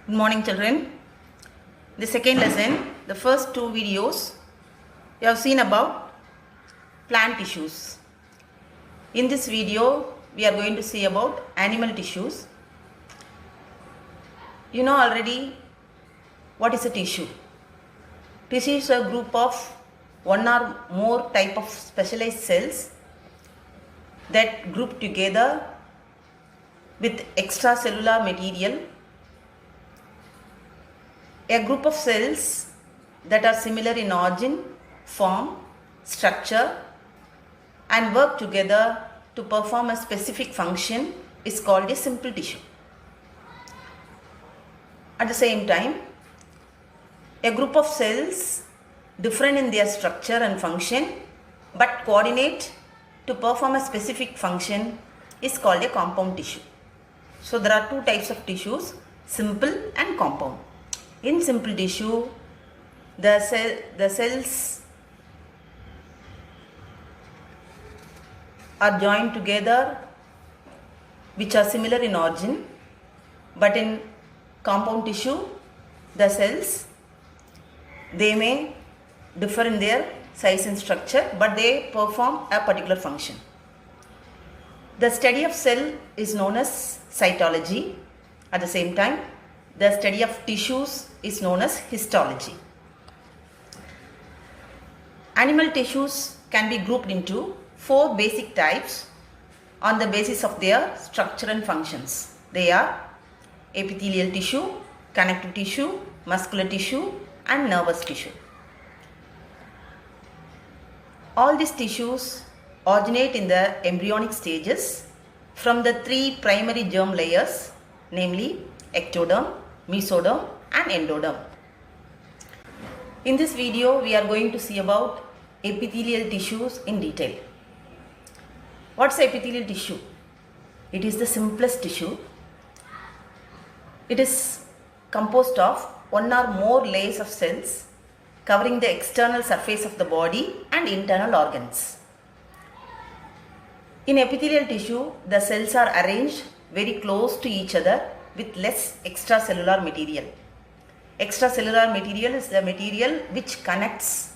Good morning, children. The second lesson, the first two videos, you have seen about plant tissues. In this video, we are going to see about animal tissues. You know already what is a tissue. Tissue is a group of one or more type of specialized cells that group together with extracellular material. A group of cells that are similar in origin, form, structure and work together to perform a specific function is called a simple tissue. At the same time, a group of cells different in their structure and function but coordinate to perform a specific function is called a compound tissue. So there are two types of tissues, simple and compound. In simple tissue, the cells are joined together which are similar in origin, but in compound tissue, the cells, they may differ in their size and structure, but they perform a particular function. The study of cell is known as cytology. At the same time, the study of tissues is known as histology. Animal tissues can be grouped into four basic types on the basis of their structure and functions. They are epithelial tissue, connective tissue, muscular tissue and nervous tissue. All these tissues originate in the embryonic stages from the three primary germ layers, namely ectoderm, mesoderm and endoderm. In this video, we are going to see about epithelial tissues in detail. What's epithelial tissue? It is the simplest tissue. It is composed of one or more layers of cells covering the external surface of the body and internal organs. In epithelial tissue, the cells are arranged very close to each other with less extracellular material. Extracellular material is the material which connects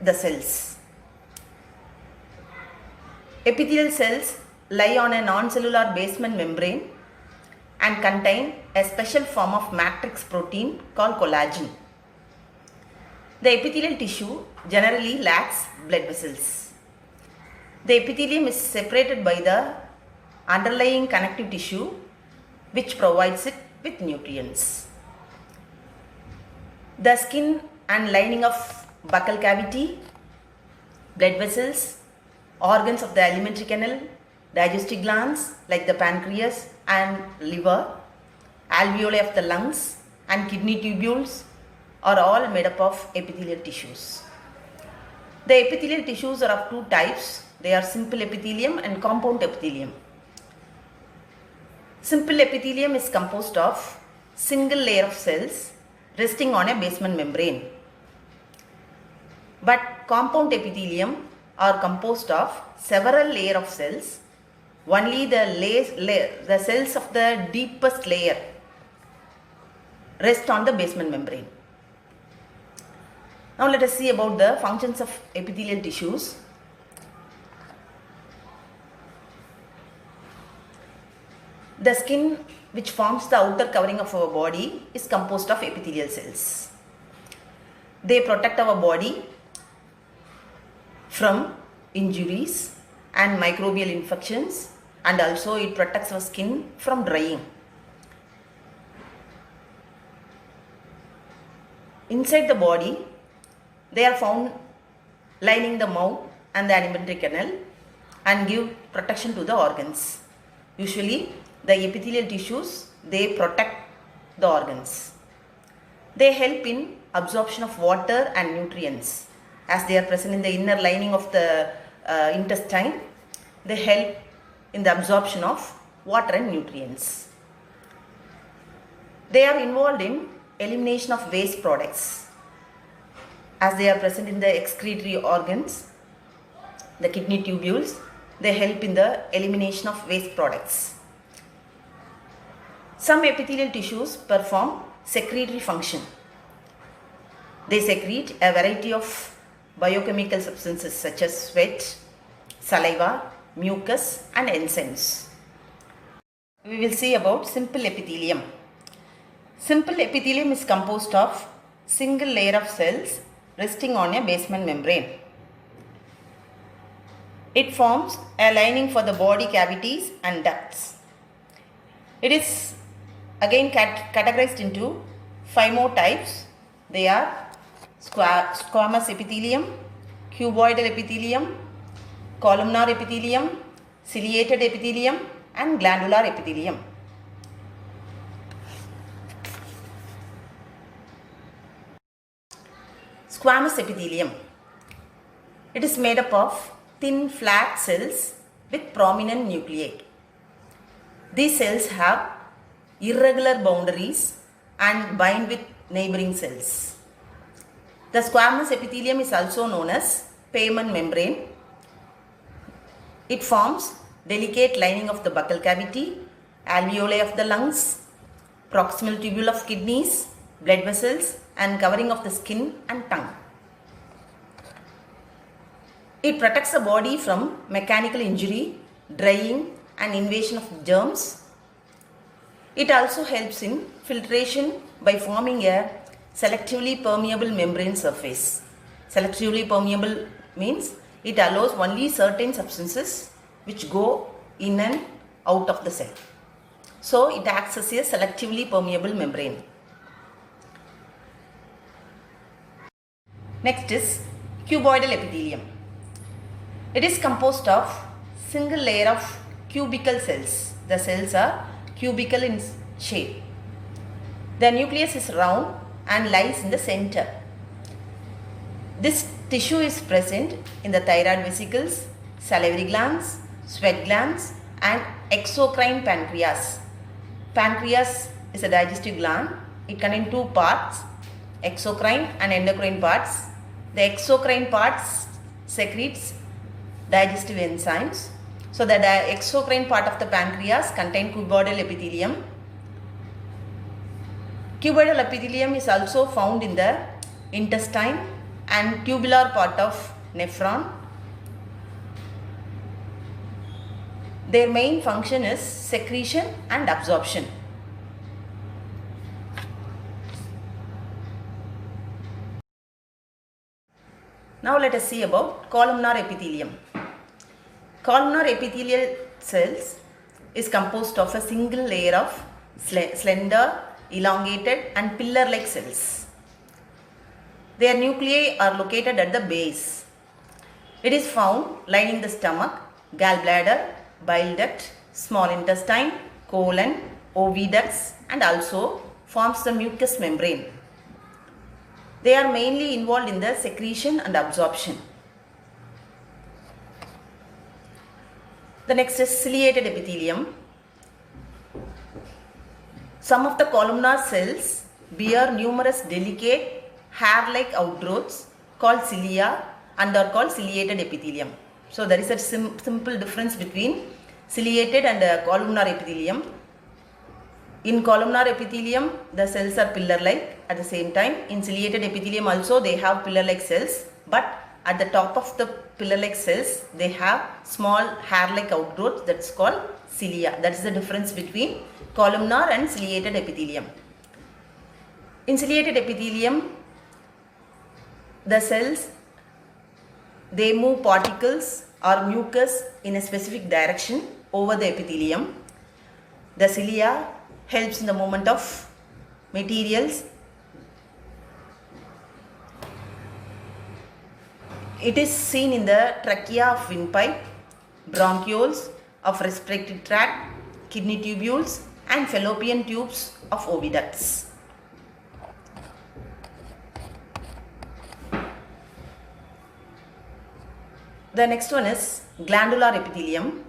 the cells. Epithelial cells lie on a non-cellular basement membrane and contain a special form of matrix protein called collagen. The epithelial tissue generally lacks blood vessels. The epithelium is separated by the underlying connective tissue which provides it with nutrients. The skin and lining of buccal cavity, blood vessels, organs of the alimentary canal, digestive glands like the pancreas and liver, alveoli of the lungs and kidney tubules are all made up of epithelial tissues. The epithelial tissues are of two types. They are simple epithelium and compound epithelium. Simple epithelium is composed of single layer of cells resting on a basement membrane. But compound epithelium are composed of several layers of cells. Only the cells of the deepest layer rest on the basement membrane. Now let us see about the functions of epithelial tissues. The skin which forms the outer covering of our body is composed of epithelial cells. They protect our body from injuries and microbial infections, and also it protects our skin from drying. Inside the body, they are found lining the mouth and the alimentary canal and give protection to the organs. Usually, the epithelial tissues, they protect the organs. They help in absorption of water and nutrients. As they are present in the inner lining of the intestine, they help in the absorption of water and nutrients. They are involved in elimination of waste products. As they are present in the excretory organs, the kidney tubules, they help in the elimination of waste products. Some epithelial tissues perform secretory function. They secrete a variety of biochemical substances such as sweat, saliva, mucus and enzymes. We will see about simple epithelium. Simple epithelium is composed of single layer of cells resting on a basement membrane. It forms a lining for the body cavities and ducts. It is again categorized into 5 more types. They are squamous epithelium, cuboidal epithelium, columnar epithelium, ciliated epithelium and glandular epithelium. Squamous epithelium. It is made up of thin flat cells with prominent nuclei. These cells have irregular boundaries and bind with neighboring cells. The squamous epithelium is also known as pavement membrane. It forms delicate lining of the buccal cavity, alveoli of the lungs, proximal tubule of kidneys, blood vessels and covering of the skin and tongue. It protects the body from mechanical injury, drying and invasion of germs. It also helps in filtration by forming a selectively permeable membrane surface. Selectively permeable means it allows only certain substances which go in and out of the cell. So it acts as a selectively permeable membrane. Next is cuboidal epithelium. It is composed of single layer of cubical cells. The cells are cubical in shape. The nucleus is round and lies in the center. This tissue is present in the thyroid vesicles, salivary glands, sweat glands and exocrine pancreas. Pancreas is a digestive gland. It contains 2 parts, exocrine and endocrine parts. The exocrine parts secretes digestive enzymes. So the exocrine part of the pancreas contains cuboidal epithelium. Cuboidal epithelium is also found in the intestine and tubular part of nephron. Their main function is secretion and absorption. Now let us see about columnar epithelium. Columnar epithelial cells is composed of a single layer of slender, elongated and pillar-like cells. Their nuclei are located at the base. It is found lining the stomach, gallbladder, bile duct, small intestine, colon, oviducts and also forms the mucous membrane. They are mainly involved in the secretion and absorption. The next is ciliated epithelium. Some of the columnar cells bear numerous delicate hair-like outgrowths called cilia and are called ciliated epithelium. So there is a simple difference between ciliated and columnar epithelium. In columnar epithelium, the cells are pillar-like. At the same time, in ciliated epithelium also they have pillar-like cells, but at the top of the pillar-like cells, they have small hair-like outgrowth that's called cilia. That is the difference between columnar and ciliated epithelium. In ciliated epithelium, the cells, they move particles or mucus in a specific direction over the epithelium. The cilia helps in the movement of materials. It is seen in the trachea of windpipe, bronchioles of respiratory tract, kidney tubules and fallopian tubes of oviducts. The next one is glandular epithelium.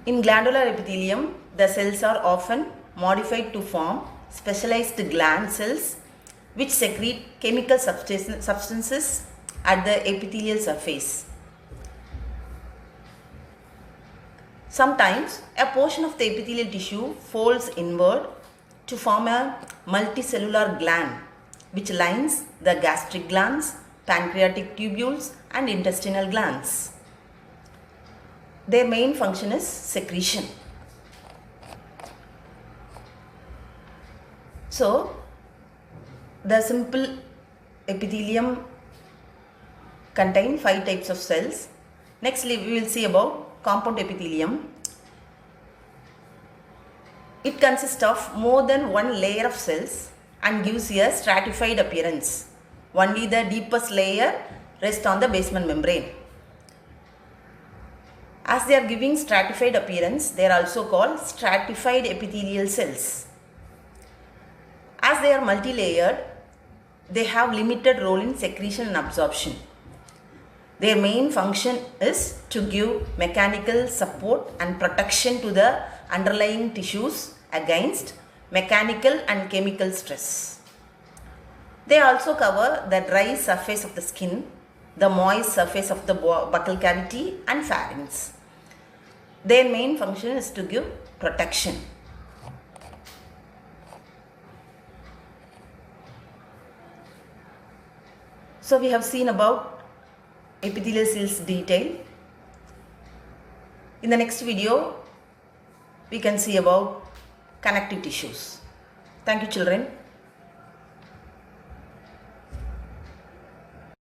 In glandular epithelium, the cells are often modified to form specialized gland cells which secrete chemical substances at the epithelial surface. Sometimes a portion of the epithelial tissue folds inward to form a multicellular gland which lines the gastric glands, pancreatic tubules and intestinal glands. Their main function is secretion. So, the simple epithelium contains 5 types of cells. Next we will see about compound epithelium. It consists of more than one layer of cells and gives a stratified appearance. Only the deepest layer rests on the basement membrane. As they are giving stratified appearance, they are also called stratified epithelial cells. As they are multi-layered, they have limited role in secretion and absorption. Their main function is to give mechanical support and protection to the underlying tissues against mechanical and chemical stress. They also cover the dry surface of the skin, the moist surface of the buccal cavity and pharynx. Their main function is to give protection. So we have seen about epithelial cells detail. In the next video, we can see about connective tissues. Thank you, children.